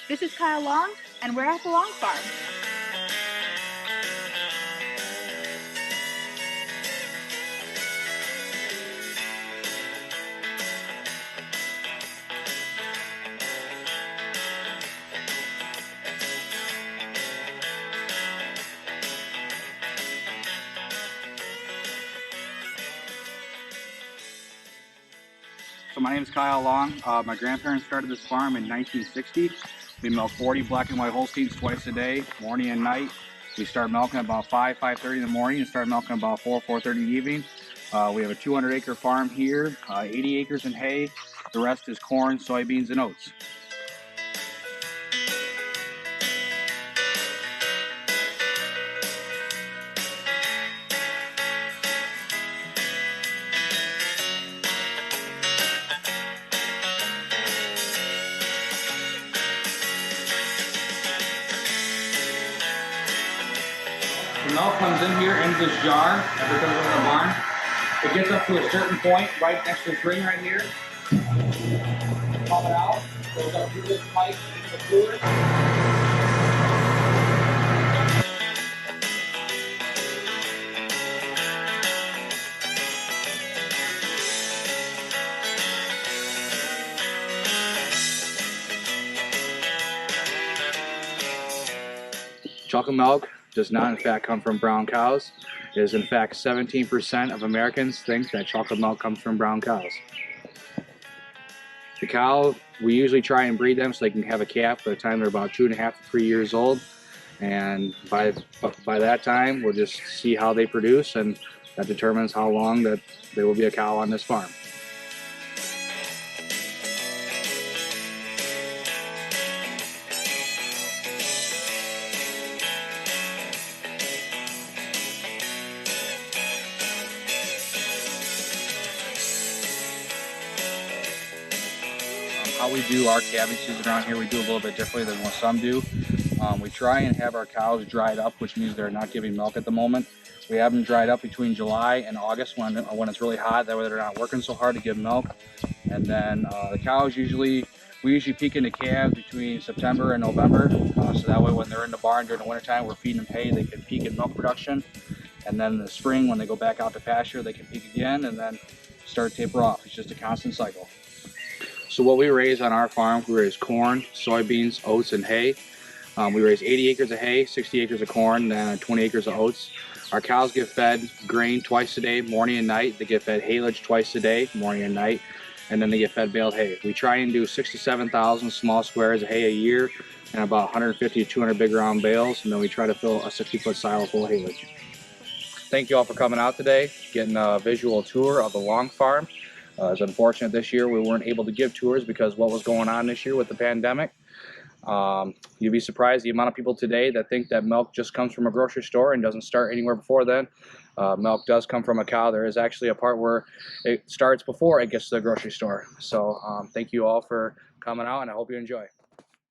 This is Kile Long, and we're at the Long Farm. So my name is Kile Long. My grandparents started this farm in 1960. We milk 40 black and white Holsteins twice a day, morning and night. We start milking about 5:30 in the morning and start milking about 4:30 in the evening. We have a 200-acre farm here, 80 acres in hay. The rest is corn, soybeans, and oats. The milk comes in here into this jar as it comes into the barn. It gets up to a certain point right next to the spring right here. Pump it out, goes up through this pipe into the cooler. Chocolate milk does not in fact come from brown cows. It is in fact 17% of Americans think that chocolate milk comes from brown cows. The cow, we usually try and breed them so they can have a calf by the time they're about 2.5 to 3 years old. And by that time, we'll just see how they produce, and that determines how long that there will be a cow on this farm. How we do our calving season around here, we do a little bit differently than what some do. We try and have our cows dried up, which means they're not giving milk at the moment. We have them dried up between July and August when it's really hot. That way they're not working so hard to give milk. And then the cows we usually peak into calves between September and November. So that way when they're in the barn during the wintertime, we're feeding them hay, they can peak in milk production. And then in the spring, when they go back out to pasture, they can peak again and then start to taper off. It's just a constant cycle. So what we raise on our farm, we raise corn, soybeans, oats, and hay. We raise 80 acres of hay, 60 acres of corn, and 20 acres of oats. Our cows get fed grain twice a day, morning and night. They get fed haylage twice a day, morning and night, and then they get fed baled hay. We try and do 6,000 to 7,000 small squares of hay a year and about 150 to 200 big round bales, and then we try to fill a 60-foot silo full of haylage. Thank you all for coming out today, getting a visual tour of the Long Farm. It's unfortunate this year we weren't able to give tours because what was going on this year with the pandemic. You'd be surprised the amount of people today that think that milk just comes from a grocery store and doesn't start anywhere before then. Milk does come from a cow. There is actually a part where it starts before it gets to the grocery store. So thank you all for coming out, and I hope you enjoy.